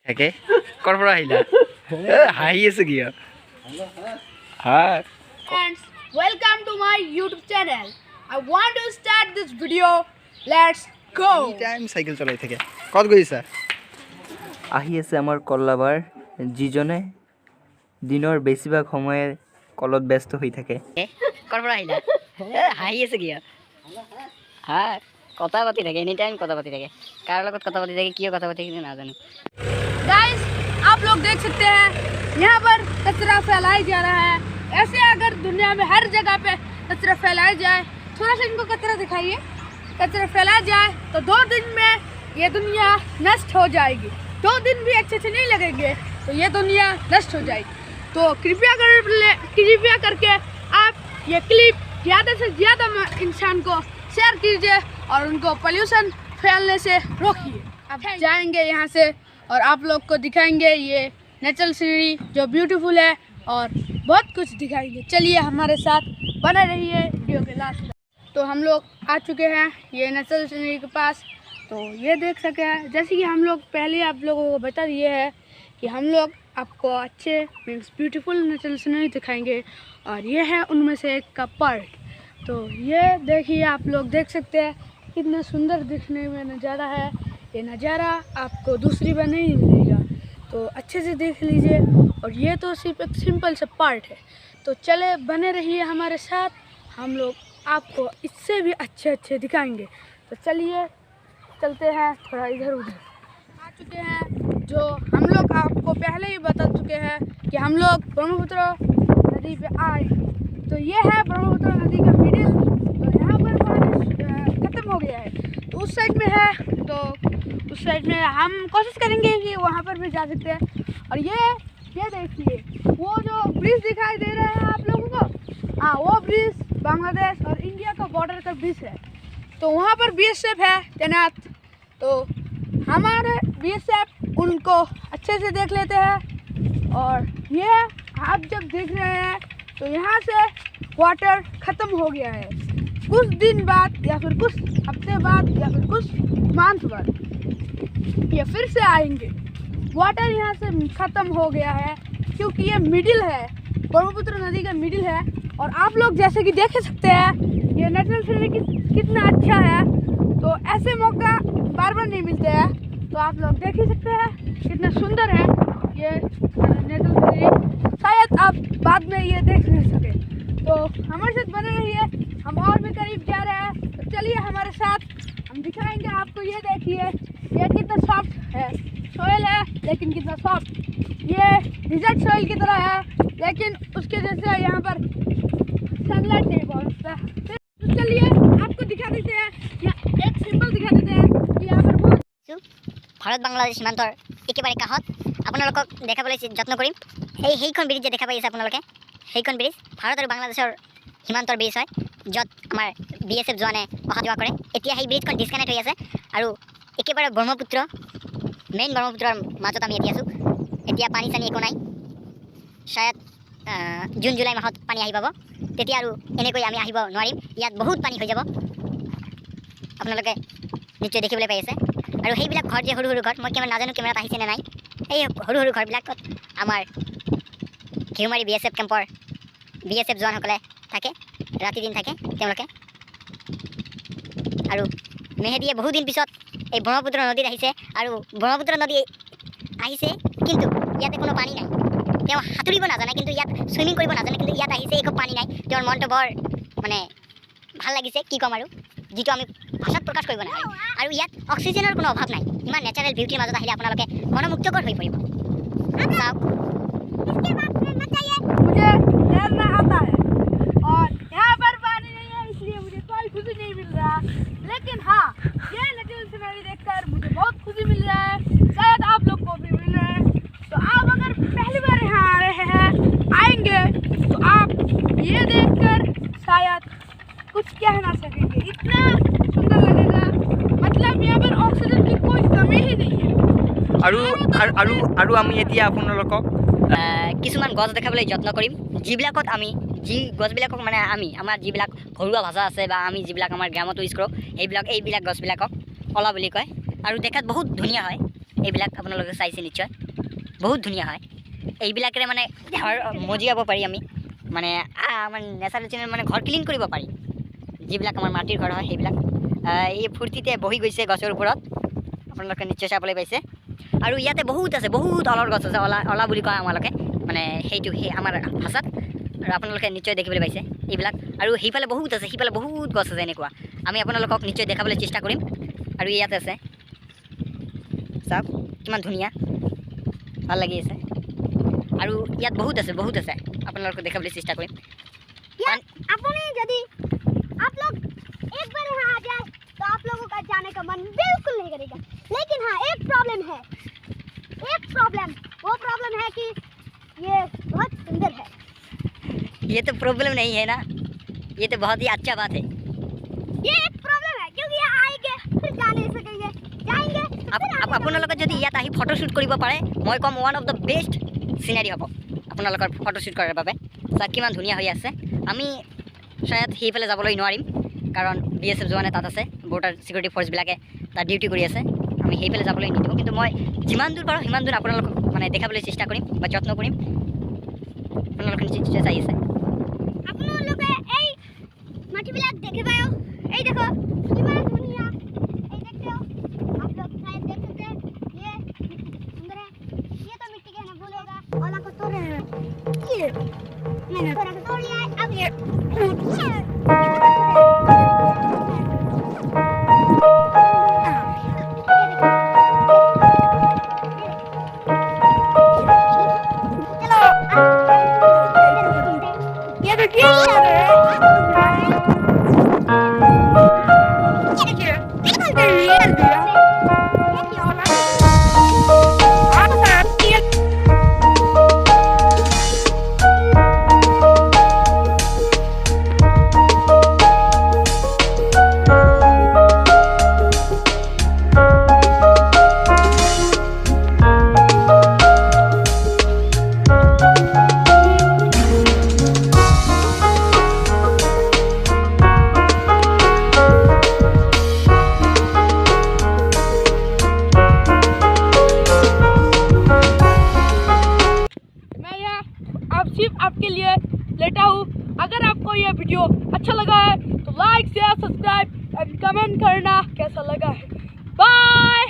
থাকে কৰ পৰা আহিলা হাঁহি আছে কিয় হ্যাঁ Friends, welcome to my YouTube channel. I want to start this video. Let's go. Time cycle চলাই থাকে কত গৈছা আহি আছে আমাৰ কল্লাবাৰ যিজনে দিনৰ বেছিভাগ সময়ে কলত ব্যস্ত হৈ থাকে কৰ পৰা আহিলা হাঁহি আছে কিয় হ্যাঁ কথা পাতি থাকে এনি টাইম কথা পাতি থাকে কাৰ লগত কথা পাতি থাকে কিয় কথা পাতি থাকে নাজানো Guys, आप लोग देख सकते हैं यहाँ पर कचरा फैलाया जा रहा है. ऐसे अगर दुनिया में हर जगह पे कचरा फैलाया जाए, थोड़ा सा इनको कचरा दिखाइए. कचरा फैलाया जाए तो 2 दिन में ये दुनिया नष्ट हो जाएगी. 2 दिन भी अच्छे से नहीं लगेंगे तो ये दुनिया नष्ट हो जाएगी. तो कृपया करके आप ये क्लिप ज़्यादा से ज़्यादा इंसान को शेयर कीजिए और उनको पोल्यूशन फैलने से रोकिए. अब जाएंगे यहाँ से और आप लोग को दिखाएंगे ये नेचुरल सीनरी जो ब्यूटीफुल है और बहुत कुछ दिखाएंगे. चलिए हमारे साथ बने रहिए वीडियो के लास्ट तक. तो हम लोग आ चुके हैं ये नेचुरल सीनरी के पास. तो ये देख सके हैं जैसे कि हम लोग पहले आप लोगों को बता दिए है कि हम लोग आपको अच्छे मीन्स ब्यूटीफुल नेचुरल सीनरी दिखाएंगे और ये है उनमें से एक का पार्ट. तो ये देखिए आप लोग देख सकते हैं कितना सुंदर दिखने में नज़ारा है. ये नज़ारा आपको दूसरी बार नहीं मिलेगा तो अच्छे से देख लीजिए. और ये तो सिर्फ एक सिंपल सा पार्ट है. तो चले बने रहिए हमारे साथ, हम लोग आपको इससे भी अच्छे दिखाएंगे. तो चलिए चलते हैं थोड़ा इधर उधर. आ चुके हैं जो हम लोग आपको पहले ही बता चुके हैं कि हम लोग ब्रह्मपुत्र नदी पे आए. तो ये है ब्रह्मपुत्र नदी का मिडिल. तो यहाँ पर पानी ख़त्म हो गया है तो उस साइड में है. तो उस साइड में हम कोशिश करेंगे कि वहाँ पर भी जा सकते हैं. और ये देखिए वो जो ब्रिज दिखाई दे रहा है आप लोगों को, हाँ वो ब्रिज बांग्लादेश और इंडिया का बॉर्डर का ब्रिज है. तो वहाँ पर BSF है तैनात. तो हमारे BSF उनको अच्छे से देख लेते हैं. और ये आप जब देख रहे हैं तो यहाँ से वाटर ख़त्म हो गया है. कुछ दिन बाद या फिर कुछ हफ्ते बाद या फिर कुछ मंथ बाद ये फिर से आएंगे. वाटर यहाँ से ख़त्म हो गया है क्योंकि ये मिडिल है, ब्रह्मपुत्र नदी का मिडिल है. और आप लोग जैसे कि देख सकते हैं ये नेचुरल सीनरी कितना अच्छा है. तो ऐसे मौका बार बार नहीं मिलते हैं. तो आप लोग देख ही सकते हैं कितना सुंदर है ये नेचुरल सीनरी. शायद आप बाद में ये देख नहीं सके. तो हमारे साथ बने रहिए, हम और भी करीब जा रहे हैं. तो चलिए हमारे साथ, हम दिखाएंगे आपको. ये देखिए ये कितना सॉफ्ट है, सॉइल है लेकिन कितना सॉफ्ट. ये डिजर्ट सॉइल की तरह है लेकिन उसके जैसे यहाँ पर सनलाइट नहीं पहुँचता. तो चलिए आपको दिखा देते हैं, एक सिंपल दिखा देते हैं कि यहाँ पर बहुत ভাৰত বাংলাদেশ সীমান্তৰ একেবাৰে কাষত আপোনালোকক দেখাবলৈ যত্ন কৰিম. সেইখন ব্ৰিজ যে দেখা পাই আছে আপোনালোকে, সেইখন ব্ৰিজ ভাৰত আৰু বাংলাদেশৰ সীমান্তৰ ব্ৰিজ হয় য'ত আমাৰ BSF জোৱানে অহা যোৱা কৰে. এতিয়া সেই ব্ৰিজখন ডিছকানেক্ট হৈ আছে আৰু একেবাৰে মেইন ব্ৰহ্মপুত্ৰৰ মাজত আমি এতিয়া আছোঁ. এতিয়া পানী চানী একো নাই, শায়দ জুন জুলাই মাহত পানী আহি পাব. তেতিয়া আৰু এনেকৈ আমি আহিব নোৱাৰিম, ইয়াত বহুত পানী হৈ যাব. আপোনালোকে নিশ্চয় দেখিবলৈ পাই আছে. আৰু সেইবিলাক ঘৰ যে সৰু ঘৰ, মই নাজানো কেমেৰাত আহিছে নে নাই. এই সৰু ঘৰবিলাকত আমাৰ ঘিউমাৰী BSF কেম্পৰ BSF জোৱানসকলে থাকে, ৰাতি দিন থাকে তেওঁলোকে. আৰু মেহেদিয়ে বহুদিন পিছত এই ব্ৰহ্মপুত্ৰ নদীত আহিছে. আৰু ব্ৰহ্মপুত্ৰ নদী আহিছে কিন্তু ইয়াতে কোনো পানী নাই. তেওঁ সাঁতুৰিব নাজানে কিন্তু ইয়াত চুইমিং কৰিব নাজানে, কিন্তু ইয়াত আহিছে একো পানী নাই. তেওঁৰ মনটো বৰ মানে ভাল লাগিছে, কি ক'ম আৰু, যিটো আমি ভাষাত প্ৰকাশ কৰিব নোৱাৰিম. আৰু ইয়াত অক্সিজেনৰ কোনো অভাৱ নাই. ইমান নেচাৰেল বিউটিৰ মাজত আহিলে আপোনালোকে মনোমুগ্ধকৰ হৈ পৰিব. চাওক मुझे तैरना आता है और यहाँ पर पानी नहीं है इसलिए मुझे कोई खुशी नहीं मिल रहा. लेकिन हाँ ये नेचुरल सीनरी देखकर मुझे बहुत खुशी मिल रहा है. शायद आप लोग को भी मिल रहा है. तो आप अगर पहली बार यहाँ आ रहे हैं, आएंगे तो आप ये देखकर शायद कुछ कह ना सकेंगे, इतना सुंदर लगेगा. मतलब यहाँ पर ऑक्सीजन की कोई कमी ही नहीं है. আৰু আমি এতিয়া আপোনালোকক কিছুমান গছ দেখাবলৈ যত্ন কৰিম, যিবিলাকত আমি যি গছবিলাকক মানে আমাৰ যিবিলাক ঘৰুৱা ভাষা আছে বা আমি যিবিলাক আমাৰ গ্ৰামত ইউজ কৰোঁ এইবিলাক গছবিলাকক অলা বুলি কয়. আৰু দেখাত বহুত ধুনীয়া হয়. এইবিলাক আপোনালোকে চাইছে নিশ্চয়, বহুত ধুনীয়া হয়। এইবিলাকেৰে মানে ঘৰ মজিয়াব পাৰি আমি, মানে আমাৰ নেচাৰেল চেনেল মানে ঘৰ ক্লিন কৰিব পাৰি। যিবিলাক আমাৰ মাটিৰ ঘৰ হয় সেইবিলাক এই ফূৰ্তিতে বহি গৈছে গছৰ ওপৰত, আপোনালোকে নিশ্চয় চাবলৈ পাইছে। আৰু ইয়াতে বহুত আছে, বহুত অলৰ গছ আছে, অলা বুলি কয় আমালোকে, মানে সেইটো সেই আমাৰ ভাষাত। আৰু আপোনালোকে নিশ্চয় দেখিবলৈ পাইছে এইবিলাক। আৰু সেইফালে বহুত আছে, সিফালে বহুত গছ আছে এনেকুৱা, আমি আপোনালোকক নিশ্চয় দেখাবলৈ চেষ্টা কৰিম। আৰু ইয়াতে আছে, চাওক কিমান ধুনীয়া, ভাল লাগি আছে। আৰু ইয়াত বহুত আছে, বহুত আছে, আপোনালোকক দেখাবলৈ চেষ্টা কৰিম। अपने यदि आप लोग एक बार यहाँ आ जाए तो आप लोगों का जाने का मन बिल्कुल नहीं करेगा। लेकिन हाँ, एक प्रॉब्लम है, वो प्रॉब्लम है कि ये बहुत सुंदर है। ये तो प्रॉब्लम नहीं है ना, ये तो बहुत ही अच्छा बात है। ये एक प्रॉब्लम है क्योंकि यहाँ आएंगे फिर जा नहीं सकेंगे, जाएंगे আপোনালোকে যদি ইয়াত আহি ফটোশ্বুট কৰিব পাৰে, মই ক'ম one of the best scenery হ'ব আপোনালোকৰ ফটোশ্বুট কৰাৰ বাবে। চাওক কিমান ধুনীয়া হৈ আছে। আমি শায়দ সেইফালে যাবলৈ নোৱাৰিম, কাৰণ BSF জোৱানে তাত আছে, বৰ্ডাৰ ছিকিউৰিটি ফ'ৰ্চবিলাকে তাত ডিউটি কৰি আছে। আমি সেইফালে যাবলৈ নিদিব, কিন্তু মই যিমান দূৰ পাৰোঁ সিমান দূৰ আপোনালোকক মানে দেখাবলৈ চেষ্টা কৰিম বা যত্ন কৰিম। আপোনালোকে নিশ্চয় চাই আছে। আপোনালোকে এই মাটিবিলাক দেখিবাই, এই দেখো কিমান ধুনীয়া, এই দেখতে हो आप लोग शायद देख सकते हैं, ये सुंदर है। ये तो मिट्टी के ना फूल होगा, ओला को तोड़ रहे हैं, ये मैंने थोड़ा सा तोड़ लिया है। अब ये सिर्फ आपके लिए लेटा हूँ। अगर आपको ये वीडियो अच्छा लगा है तो like share subscribe and comment करना कैसा लगा है। बाय।